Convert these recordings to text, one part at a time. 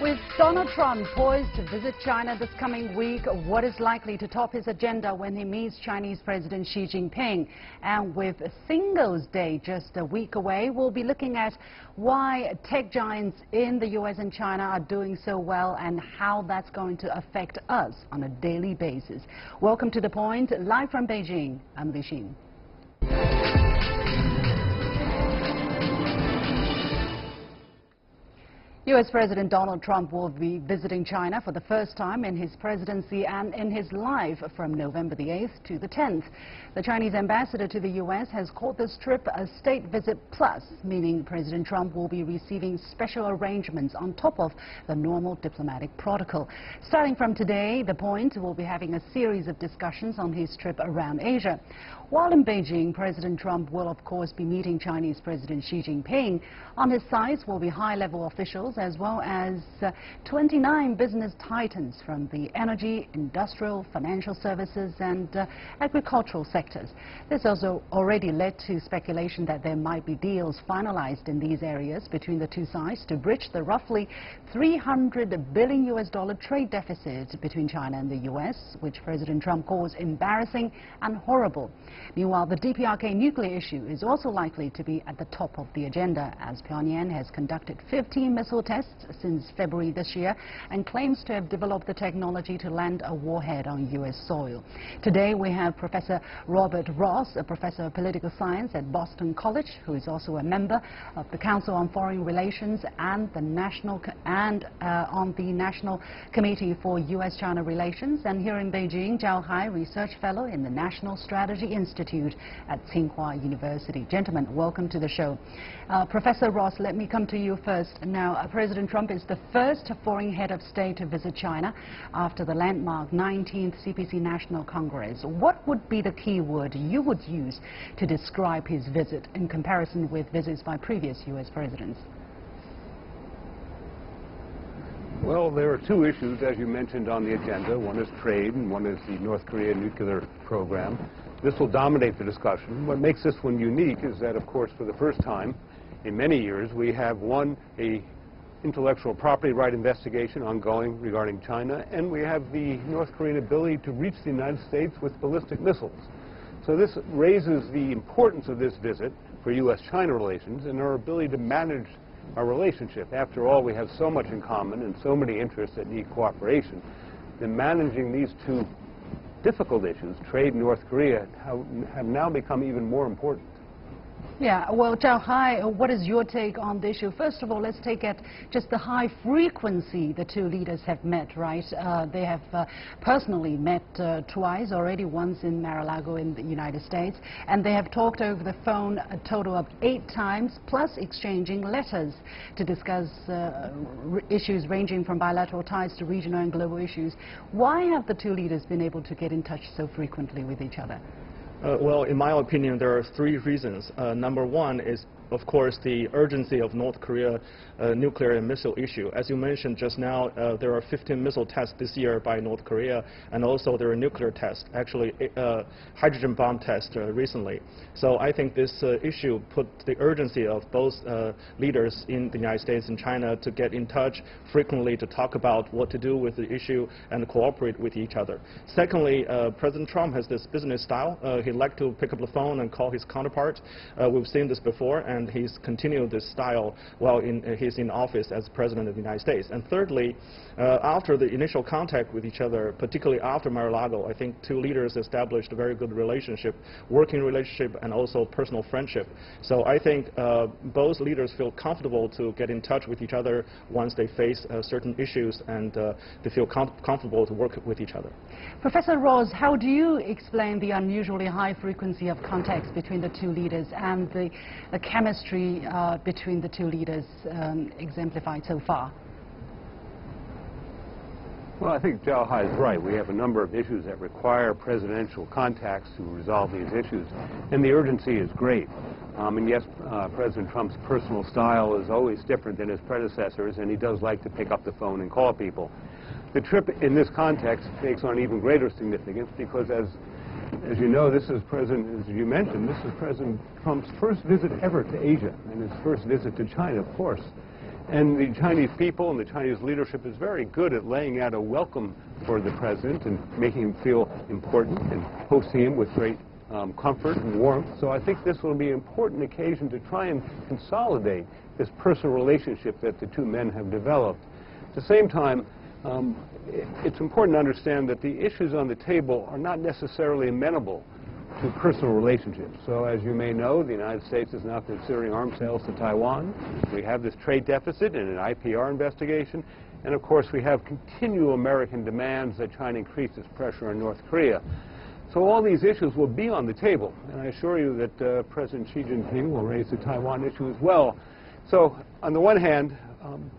With Donald Trump poised to visit China this coming week, what is likely to top his agenda when he meets Chinese President Xi Jinping? And with Singles Day just a week away, we'll be looking at why tech giants in the U.S. and China are doing so well and how that's going to affect us on a daily basis. Welcome to The Point, live from Beijing. I'm Li Xin. U.S. President Donald Trump will be visiting China for the first time in his presidency and in his life from November the 8th to the 10th. The Chinese ambassador to the U.S. has called this trip a state visit plus, meaning President Trump will be receiving special arrangements on top of the normal diplomatic protocol. Starting from today, The Point will be having a series of discussions on his trip around Asia. While in Beijing, President Trump will of course be meeting Chinese President Xi Jinping. On his sides will be high-level officials as well as 29 business titans from the energy, industrial, financial services and agricultural sectors. This also already led to speculation that there might be deals finalized in these areas between the two sides to bridge the roughly $300 billion trade deficit between China and the U.S., which President Trump calls embarrassing and horrible. Meanwhile, the DPRK nuclear issue is also likely to be at the top of the agenda, as Pyongyang has conducted 15 missile tests since February this year and claims to have developed the technology to land a warhead on U.S. soil. Today we have Professor Robert Ross, a professor of political science at Boston College, who is also a member of the Council on Foreign Relations and the National Committee for U.S.-China Relations, and here in Beijing, Zhao Hai, research fellow in the National Strategy Institute at Tsinghua University. Gentlemen, welcome to the show. Professor Ross, let me come to you first. Now, President Trump is the first foreign head of state to visit China after the landmark 19th CPC National Congress. What would be the key word you would use to describe his visit in comparison with visits by previous U.S. presidents? Well, there are two issues, as you mentioned, on the agenda. One is trade and one is the North Korea nuclear program. This will dominate the discussion. What makes this one unique is that, of course, for the first time in many years, we have an intellectual property right investigation ongoing regarding China, and we have the North Korean ability to reach the United States with ballistic missiles. So this raises the importance of this visit for U.S.-China relations and our ability to manage our relationship. After all, we have so much in common and so many interests that need cooperation. Then managing these two difficult issues, trade and North Korea, have now become even more important. Yeah, well, Zhao Hai, what is your take on the issue? First of all, let's take at just the high frequency the two leaders have met, right? They have personally met twice already, once in Mar-a-Lago in the United States, and they have talked over the phone a total of 8 times, plus exchanging letters to discuss issues ranging from bilateral ties to regional and global issues. Why have the two leaders been able to get in touch so frequently with each other? Well, in my opinion, there are 3 reasons. Number one is, of course, the urgency of North Korea nuclear and missile issue. As you mentioned just now, there are 15 missile tests this year by North Korea, and also there are nuclear tests, actually hydrogen bomb tests recently. So I think this issue put the urgency of both leaders in the United States and China to get in touch frequently to talk about what to do with the issue and cooperate with each other. Secondly, President Trump has this business style. He likes to pick up the phone and call his counterpart. We've seen this before, and he's continued this style while he's in office as President of the United States. And thirdly, after the initial contact with each other, particularly after Mar-a-Lago, I think two leaders established a very good relationship, working relationship and also personal friendship. So I think both leaders feel comfortable to get in touch with each other once they face certain issues, and they feel comfortable to work with each other. Professor Ross, how do you explain the unusually high frequency of contacts between the two leaders and the chemistry between the two leaders exemplified so far? Well, I think Zhao Hai is right. We have a number of issues that require presidential contacts to resolve these issues, and the urgency is great. And yes, President Trump's personal style is always different than his predecessors, and he does like to pick up the phone and call people. The trip in this context takes on even greater significance because, as you know, as you mentioned, this is President Trump's first visit ever to Asia, and his first visit to China, of course. And the Chinese people and the Chinese leadership is very good at laying out a welcome for the president and making him feel important and hosting him with great comfort and warmth. So I think this will be an important occasion to try and consolidate this personal relationship that the two men have developed. At the same time, it's important to understand that the issues on the table are not necessarily amenable to personal relationships. So as you may know, the United States is now considering arms sales to Taiwan. We have this trade deficit and an IPR investigation. And of course, we have continual American demands that China increase its pressure on North Korea. So all these issues will be on the table. And I assure you that President Xi Jinping will raise the Taiwan issue as well. So on the one hand,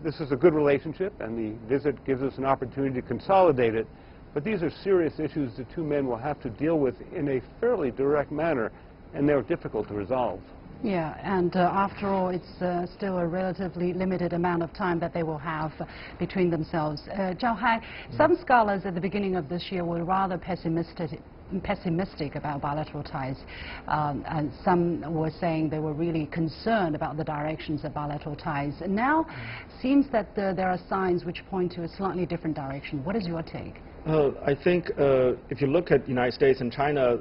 this is a good relationship, and the visit gives us an opportunity to consolidate it. But these are serious issues the two men will have to deal with in a fairly direct manner, and they're difficult to resolve. Yeah, and after all, it's still a relatively limited amount of time that they will have between themselves. Zhao Hai, some scholars at the beginning of this year were rather pessimistic about bilateral ties, and some were saying they were really concerned about the directions of bilateral ties. And now, seems that there are signs which point to a slightly different direction. What is your take? I think if you look at the United States and China,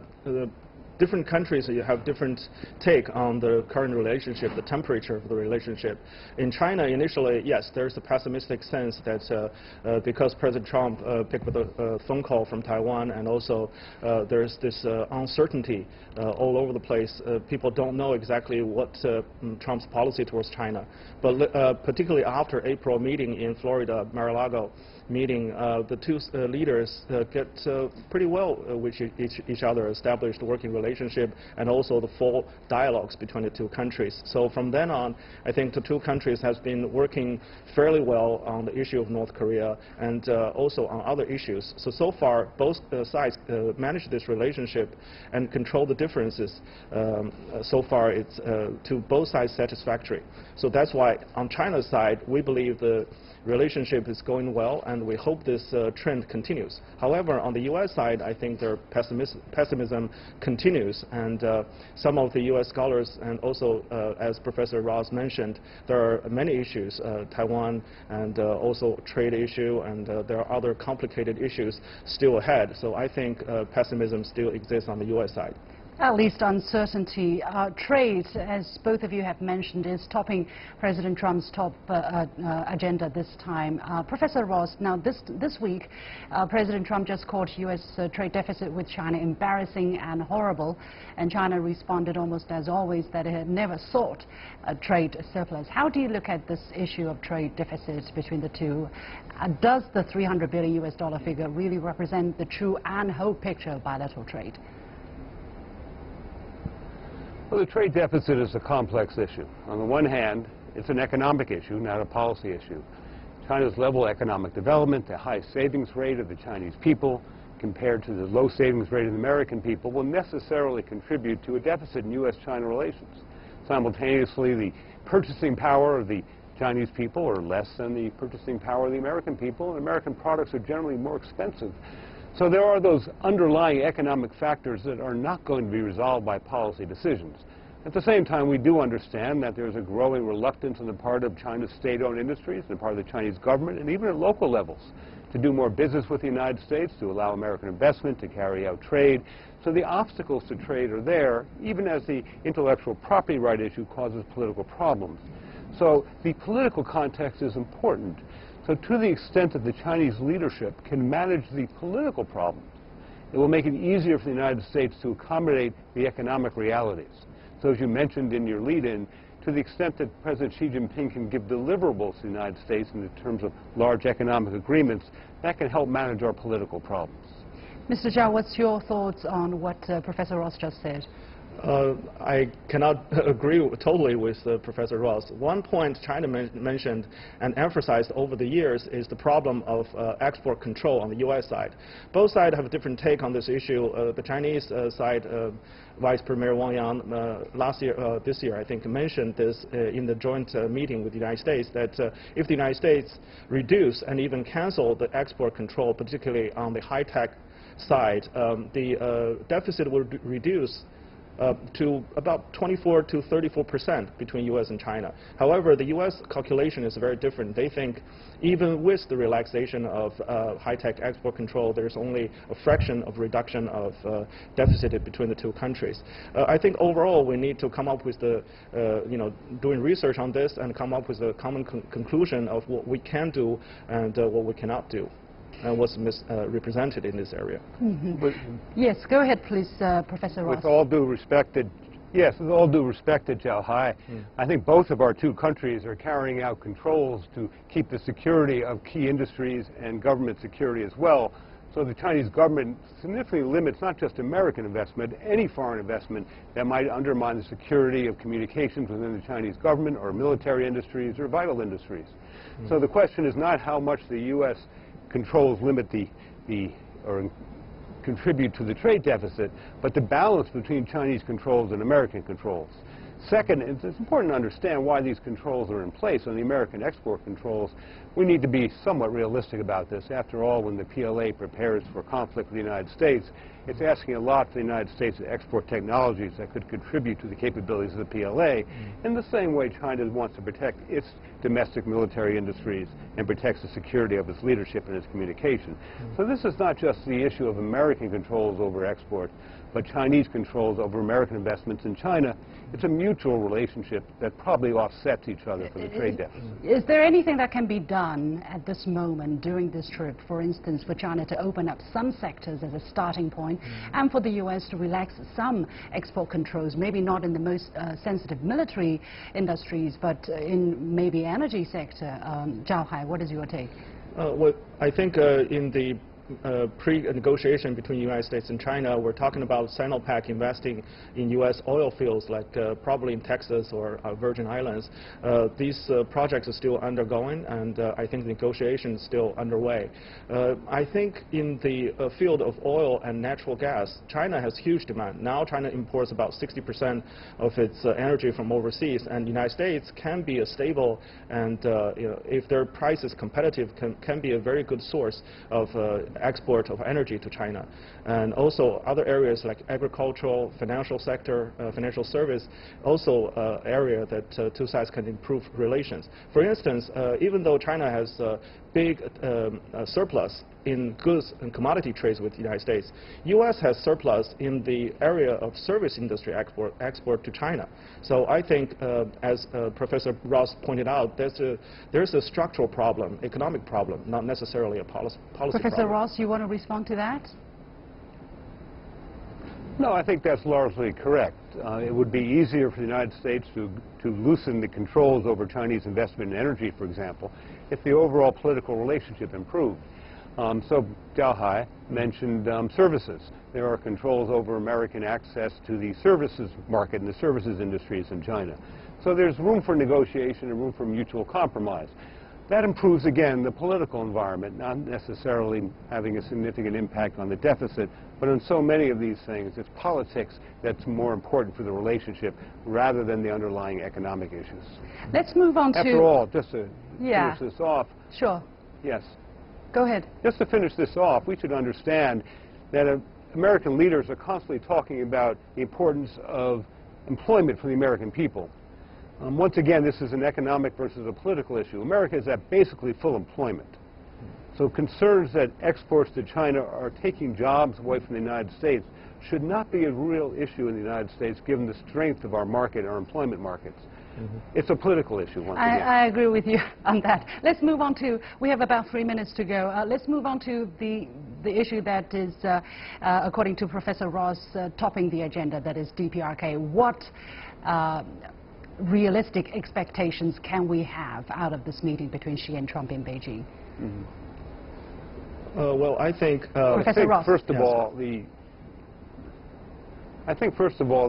different countries you have different take on the current relationship, the temperature of the relationship. In China, initially, yes, there's a pessimistic sense that because President Trump picked up a phone call from Taiwan, and also there's this uncertainty all over the place. People don't know exactly what Trump's policy towards China. But particularly after April meeting in Florida, Mar-a-Lago meeting, the two leaders get pretty well with each other, established a working relationship, and also the full dialogues between the two countries. So from then on, I think the two countries have been working fairly well on the issue of North Korea and also on other issues. So far, both sides manage this relationship and control the differences. So far, it's to both sides satisfactory. So that's why on China's side, we believe the relationship is going well, and we hope this trend continues. However, on the U.S. side, I think their pessimism continues, and some of the U.S. scholars, and also, as Professor Ross mentioned, there are many issues, Taiwan, and also trade issue, and there are other complicated issues still ahead. So I think pessimism still exists on the U.S. side. At least uncertainty. Trade, as both of you have mentioned, is topping President Trump's top agenda this time. Professor Ross, now this week, President Trump just called U.S. Trade deficit with China embarrassing and horrible, and China responded almost as always that it had never sought a trade surplus. How do you look at this issue of trade deficit between the two? Does the $300 billion US figure really represent the true and whole picture of bilateral trade? Well, the trade deficit is a complex issue. On the one hand, it's an economic issue, not a policy issue. China's level of economic development, the high savings rate of the Chinese people compared to the low savings rate of the American people will necessarily contribute to a deficit in U.S.-China relations. Simultaneously, the purchasing power of the Chinese people are less than the purchasing power of the American people, and American products are generally more expensive. So there are those underlying economic factors that are not going to be resolved by policy decisions. At the same time, we do understand that there's a growing reluctance on the part of China's state-owned industries, on the part of the Chinese government, and even at local levels, to do more business with the United States, to allow American investment, to carry out trade. So the obstacles to trade are there, even as the intellectual property right issue causes political problems. So the political context is important. So to the extent that the Chinese leadership can manage the political problems, it will make it easier for the United States to accommodate the economic realities. So as you mentioned in your lead-in, to the extent that President Xi Jinping can give deliverables to the United States in terms of large economic agreements, that can help manage our political problems. Mr. Zhao, what's your thoughts on what Professor Ross just said? I cannot agree totally with Professor Ross. One point China mentioned and emphasized over the years is the problem of export control on the U.S. side. Both sides have a different take on this issue. The Chinese side, Vice Premier Wang Yang this year, I think, mentioned this in the joint meeting with the United States, that if the United States reduce and even cancel the export control, particularly on the high-tech side, the deficit will reduce to about 24 to 34% between U.S. and China. However, the U.S. calculation is very different. They think even with the relaxation of high-tech export control, there's only a fraction of reduction of deficit between the two countries. I think overall we need to come up with the, doing research on this and come up with a common conclusion of what we can do and what we cannot do. And what's represented in this area. Yes, go ahead, please, Professor Ross. With all due respect to Zhao Hai, I think both of our two countries are carrying out controls to keep the security of key industries and government security as well. So the Chinese government significantly limits not just American investment, any foreign investment that might undermine the security of communications within the Chinese government or military industries or vital industries. So the question is not how much the U.S. controls limit or contribute to the trade deficit, but the balance between Chinese controls and American controls. Second, it's important to understand why these controls are in place. On the American export controls, we need to be somewhat realistic about this. After all, when the PLA prepares for conflict with the United States, it's asking a lot for the United States to export technologies that could contribute to the capabilities of the PLA in the same way China wants to protect its domestic military industries and protects the security of its leadership and its communication. So this is not just the issue of American controls over export, but Chinese controls over American investments in China. It's a mutual relationship that probably offsets each other for the trade deficit. Is there anything that can be done at this moment during this trip, for instance, for China to open up some sectors as a starting point and for the U.S. to relax some export controls, maybe not in the most sensitive military industries, but in maybe energy sector? Zhao Hai, what is your take? Well, I think in the pre-negotiation between the United States and China, we're talking about Sinopec investing in U.S. oil fields, like probably in Texas or Virgin Islands. These projects are still undergoing, and I think the negotiation is still underway. I think in the field of oil and natural gas, China has huge demand. Now China imports about 60% of its energy from overseas, and the United States can be a stable and, if their price is competitive, can be a very good source of export of energy to China. And also other areas like agricultural, financial sector, financial service, also area that two sides can improve relations. For instance, even though China has big surplus in goods and commodity trades with the United States, U.S. has surplus in the area of service industry export to China. So I think, as Professor Ross pointed out, there's a structural problem, economic problem, not necessarily a policy problem. Professor Ross, you want to respond to that? No, I think that's largely correct. It would be easier for the United States to loosen the controls over Chinese investment in energy, for example, if the overall political relationship improved. So Zhao Hai mentioned services. There are controls over American access to the services market and the services industries in China. So there's room for negotiation and room for mutual compromise. That improves, again, the political environment, not necessarily having a significant impact on the deficit, but on so many of these things, it's politics that's more important for the relationship rather than the underlying economic issues. Let's move on to... After all, just to finish this off... Sure. Yes. Go ahead. Just to finish this off, we should understand that American leaders are constantly talking about the importance of employment for the American people. Once again, this is an economic versus a political issue. America is at basically full employment. So concerns that exports to China are taking jobs away from the United States should not be a real issue in the United States, given the strength of our market, our employment markets. It's a political issue, once again. I agree with you on that. Let's move on to, we have about 3 minutes to go. Let's move on to the issue that is, according to Professor Ross, topping the agenda, that is DPRK. What realistic expectations can we have out of this meeting between Xi and Trump in Beijing? Well, I think... Professor Ross. First of all,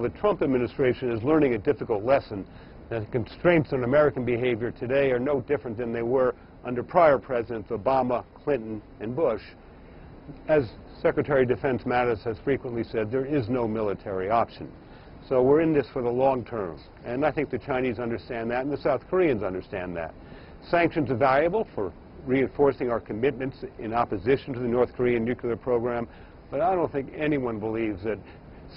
the Trump administration is learning a difficult lesson. The constraints on American behavior today are no different than they were under prior presidents Obama, Clinton, and Bush. As Secretary of Defense Mattis has frequently said, there is no military option. So we're in this for the long term. And I think the Chinese understand that, and the South Koreans understand that. Sanctions are valuable for reinforcing our commitments in opposition to the North Korean nuclear program, but I don't think anyone believes that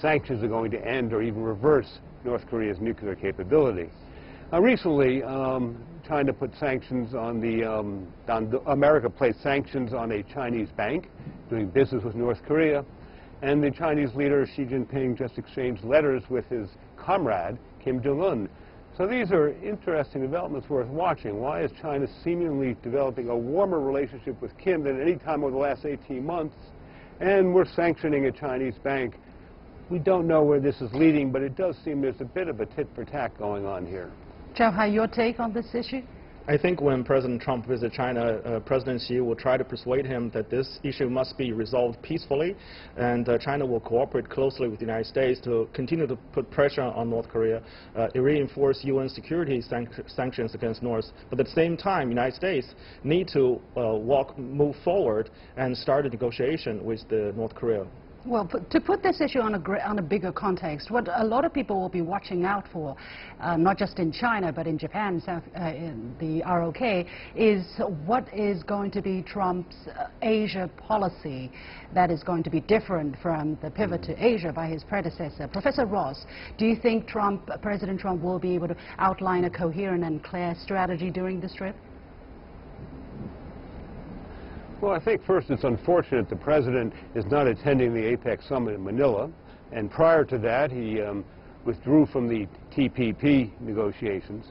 sanctions are going to end or even reverse North Korea's nuclear capability. Recently, China put sanctions on America placed sanctions on a Chinese bank doing business with North Korea, and the Chinese leader Xi Jinping just exchanged letters with his comrade Kim Jong-un. So these are interesting developments worth watching. Why is China seemingly developing a warmer relationship with Kim than any time over the last 18 months? And we're sanctioning a Chinese bank. We don't know where this is leading, but it does seem there's a bit of a tit-for-tat going on here. Zhao Hai, your take on this issue? I think when President Trump visits China, President Xi will try to persuade him that this issue must be resolved peacefully, and China will cooperate closely with the United States to continue to put pressure on North Korea, reinforce UN security sanctions against North. But at the same time, the United States need to move forward and start a negotiation with North Korea. Well, to put this issue on a bigger context, what a lot of people will be watching out for, not just in China but in Japan, in the ROK, is what is going to be Trump's Asia policy that is going to be different from the pivot to Asia by his predecessor. Professor Ross, do you think President Trump will be able to outline a coherent and clear strategy during this trip? Well, I think first it's unfortunate the President is not attending the APEC summit in Manila, and prior to that he withdrew from the TPP negotiations,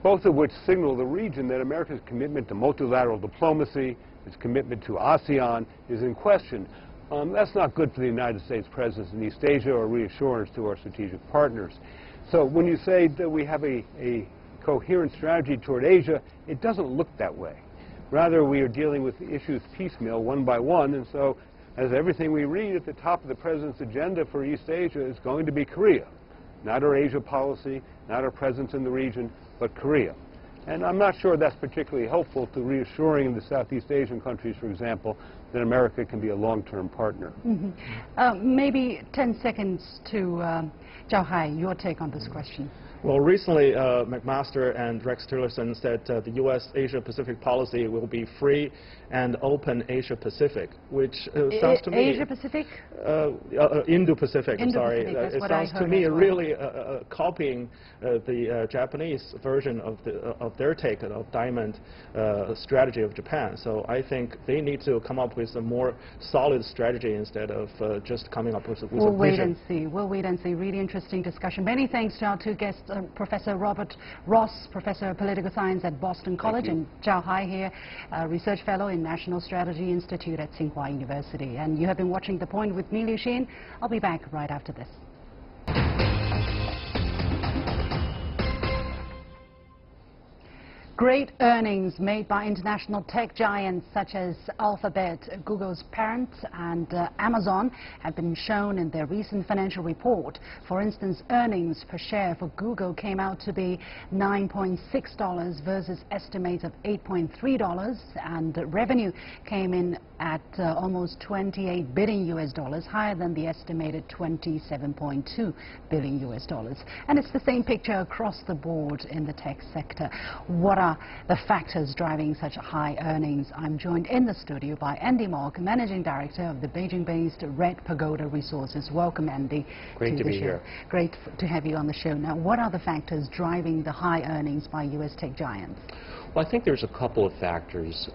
both of which signal the region that America's commitment to multilateral diplomacy, its commitment to ASEAN, is in question. That's not good for the United States presence in East Asia or reassurance to our strategic partners. So when you say that we have a coherent strategy toward Asia, it doesn't look that way. Rather, we are dealing with the issues piecemeal, one by one, and so as everything we read at the top of the President's agenda for East Asia is going to be Korea. Not our Asia policy, not our presence in the region, but Korea. And I'm not sure that's particularly helpful to reassuring the Southeast Asian countries, for example, that America can be a long-term partner. Mm-hmm. Maybe 10 seconds to Zhao Hai, your take on this question. Well, recently, McMaster and Rex Tillerson said the U.S. Asia-Pacific policy will be free and open Asia-Pacific, which sounds to me... Asia-Pacific? Indo-Pacific, I'm sorry. It sounds to me really copying the Japanese version of their take of diamond strategy of Japan. So I think they need to come up with a more solid strategy instead of just coming up with a vision. We'll wait and see. We'll wait and see. Really interesting discussion. Many thanks to our two guests, Professor Robert Ross, Professor of Political Science at Boston College, and Zhao Hai here, Research Fellow in National Strategy Institute at Tsinghua University. And you have been watching The Point with me, Liu Xin. I'll be back right after this. Great earnings made by international tech giants such as Alphabet, Google's parent, and Amazon have been shown in their recent financial report. For instance, earnings per share for Google came out to be $9.6 versus estimates of $8.3, and revenue came in at almost $28 billion, higher than the estimated $27.2 billion. And it's the same picture across the board in the tech sector. What are the factors driving such high earnings? I'm joined in the studio by Andy Mok, Managing Director of the Beijing-based Red Pagoda Resources. Welcome, Andy. Great to be here. Great to have you on the show. Now, what are the factors driving the high earnings by U.S. tech giants? Well, I think there's a couple of factors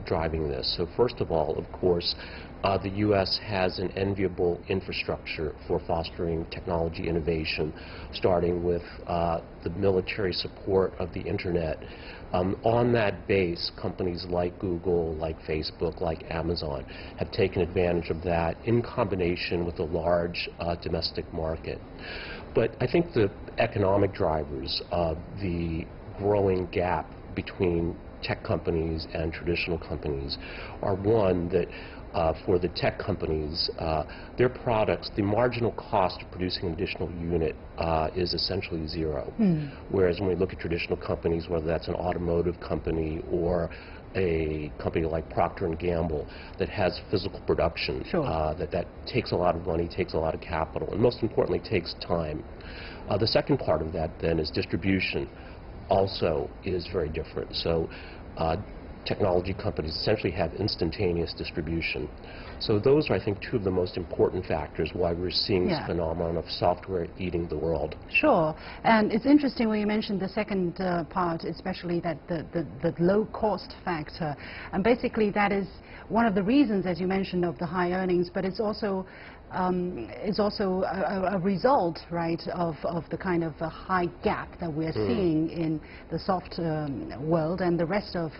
driving this. So first of all, of course, the U.S. has an enviable infrastructure for fostering technology innovation, starting with the military support of the Internet. On that base, companies like Google, like Facebook, like Amazon have taken advantage of that in combination with a large domestic market. But I think the economic drivers of the growing gap between tech companies and traditional companies are one that for the tech companies, their products, the marginal cost of producing an additional unit is essentially zero. Whereas when we look at traditional companies, whether that's an automotive company or a company like Procter & Gamble that has physical production, that takes a lot of money, takes a lot of capital, and most importantly takes time. The second part of that then is distribution. Also is very different. So technology companies essentially have instantaneous distribution. So those are, I think, two of the most important factors why we're seeing this phenomenon of software eating the world. Sure. And it's interesting when you mentioned the second part, especially that the low cost factor. And basically that is one of the reasons, as you mentioned, of the high earnings, but it's also a result, right, of the kind of high gap that we're seeing in the soft world and the rest of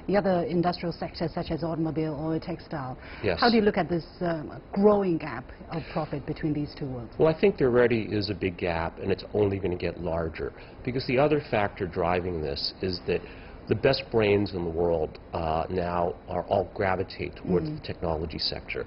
the other industrial sectors such as automobile or textile. Yes. How do you look at this growing gap of profit between these two worlds? Well, I think there already is a big gap, and it's only going to get larger, because the other factor driving this is that the best brains in the world now are all gravitate towards the technology sector.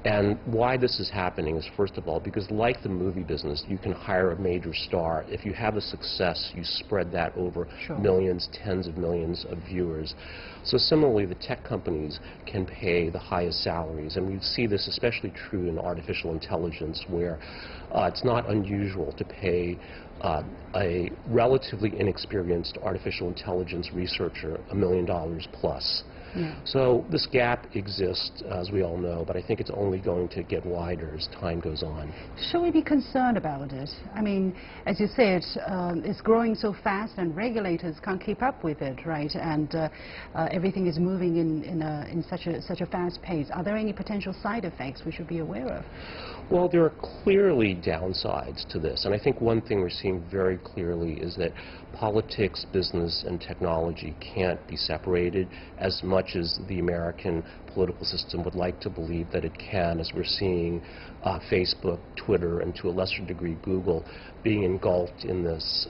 And why this is happening is, first of all, because like the movie business, you can hire a major star. If you have a success, you spread that over millions, tens of millions of viewers. So similarly, the tech companies can pay the highest salaries. And we see this especially true in artificial intelligence, where it's not unusual to pay a relatively inexperienced artificial intelligence researcher $1 million plus. So this gap exists, as we all know, but I think it's only going to get wider as time goes on. Should we be concerned about it? I mean, as you said, it's growing so fast and regulators can't keep up with it, right? And everything is moving in such a fast pace. Are there any potential side effects we should be aware of? Well, there are clearly downsides to this, and I think one thing we're seeing very clearly is that politics, business, and technology can't be separated as much as the American political system would like to believe that it can, as we're seeing Facebook, Twitter, and to a lesser degree Google being engulfed in this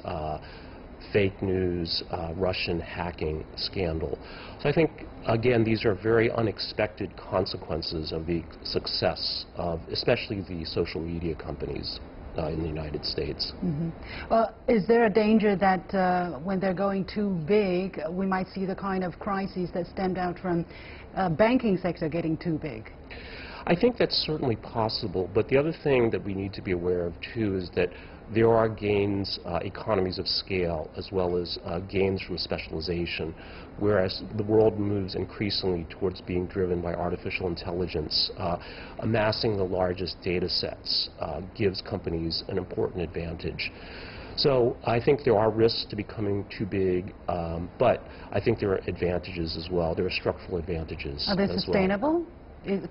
fake news, Russian hacking scandal. So I think, again, these are very unexpected consequences of the success of especially the social media companies in the United States. Well, is there a danger that when they're going too big, we might see the kind of crises that stemmed out from banking sector getting too big? I think that's certainly possible, but the other thing that we need to be aware of too is that there are gains, economies of scale, as well as gains from specialization, whereas the world moves increasingly towards being driven by artificial intelligence. Amassing the largest data sets gives companies an important advantage. So I think there are risks to becoming too big, but I think there are advantages as well. There are structural advantages. Are they sustainable?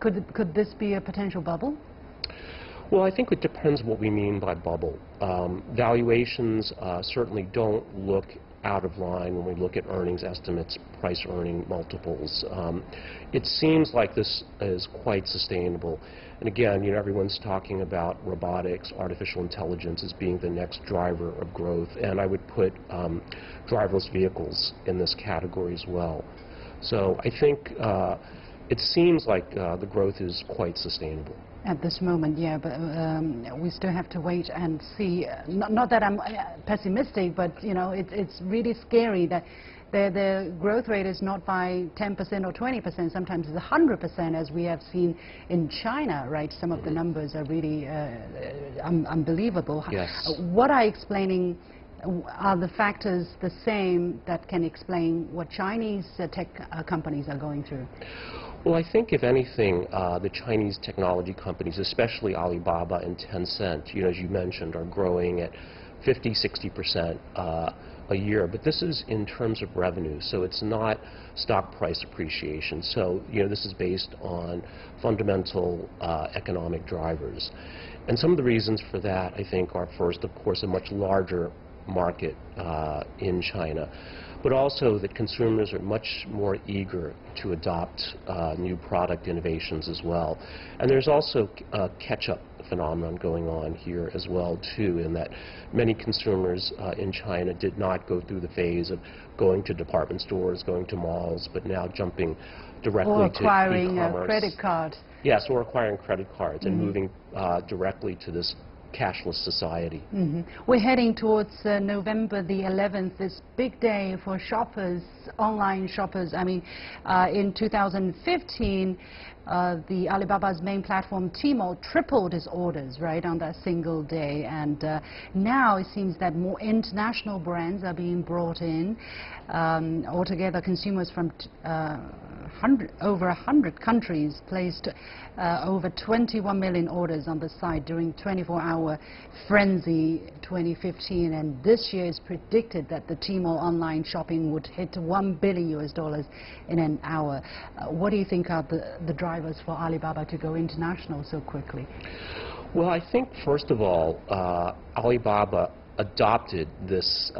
Could this be a potential bubble? Well, I think it depends what we mean by bubble. Valuations certainly don't look out of line when we look at earnings estimates, price earning multiples. It seems like this is quite sustainable. And again, you know, everyone's talking about robotics, artificial intelligence as being the next driver of growth, and I would put driverless vehicles in this category as well. So I think it seems like the growth is quite sustainable. At this moment, yeah, but we still have to wait and see. Not that I'm pessimistic, but you know, it's really scary that the growth rate is not by 10% or 20%. Sometimes it's 100%, as we have seen in China, right? Some of the numbers are really unbelievable. Yes. What are explaining? Are the factors the same that can explain what Chinese tech companies are going through? Well, I think, if anything, the Chinese technology companies, especially Alibaba and Tencent, you know, as you mentioned, are growing at 50, 60% a year. But this is in terms of revenue, so it's not stock price appreciation. So, you know, this is based on fundamental economic drivers. And some of the reasons for that, I think, are first, of course, a much larger market in China, but also that consumers are much more eager to adopt new product innovations as well. And there's also a catch-up phenomenon going on here as well, too, in that many consumers in China did not go through the phase of going to department stores, going to malls, but now jumping directly to e-commerce. Or acquiring a credit card. Yes, or acquiring credit cards and moving directly to this cashless society. We're heading towards November the 11th, this big day for shoppers, online shoppers. I mean, in 2015, the Alibaba's main platform, Tmall, tripled its orders, right, on that single day. And now it seems that more international brands are being brought in. Altogether, consumers from over 100 countries placed over 21 million orders on the site during 24-hour frenzy 2015, and this year is predicted that the Tmall online shopping would hit $1 billion in an hour. What do you think are the drivers for Alibaba to go international so quickly? Well, I think first of all, Alibaba adopted this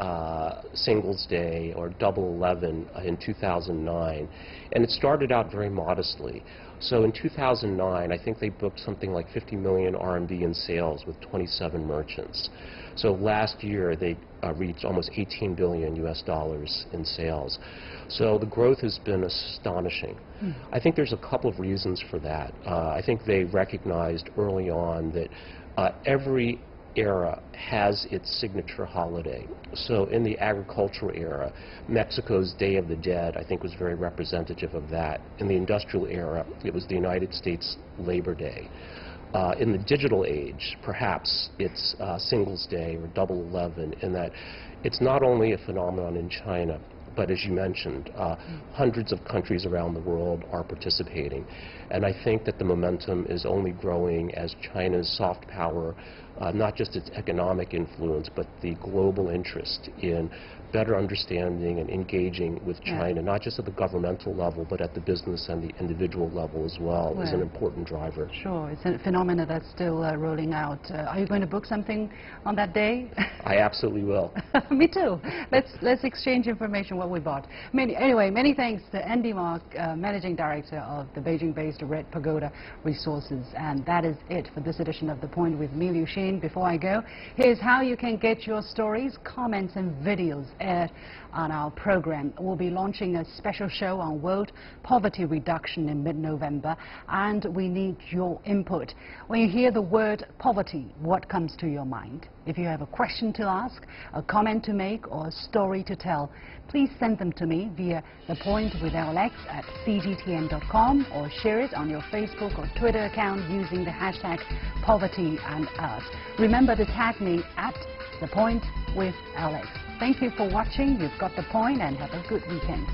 Singles Day or Double 11 in 2009, and it started out very modestly. So in 2009, I think they booked something like 50 million RMB in sales with 27 merchants. So last year they reached almost $18 billion in sales. So the growth has been astonishing. I think there's a couple of reasons for that. I think they recognized early on that every era has its signature holiday. So in the agricultural era, Mexico's Day of the Dead, I think, was very representative of that. In the industrial era, it was the United States Labor Day. In the digital age, perhaps it's Singles Day or Double 11, in that it's not only a phenomenon in China, but as you mentioned, hundreds of countries around the world are participating. And I think that the momentum is only growing as China's soft power, not just its economic influence, but the global interest in better understanding and engaging with China, not just at the governmental level, but at the business and the individual level as well, is an important driver. Sure, it's a phenomenon that's still rolling out. Are you going to book something on that day? I absolutely will. Me too. Let's exchange information what we bought. Anyway, many thanks to Andy Mark, Managing Director of the Beijing-based Red Pagoda Resources. And that is it for this edition of The Point with me, Liu Xin. Before I go, here's how you can get your stories, comments and videos aired on our program. We'll be launching a special show on world poverty reduction in mid-November, and we need your input. When you hear the word poverty, what comes to your mind? If you have a question to ask, a comment to make, or a story to tell, please send them to me via thepointwithLX@cgtn.com or share it on your Facebook or Twitter account using the hashtag #PovertyAndUs. Remember to tag me at thepointwithLX. Thank you for watching. You've got the point, and have a good weekend.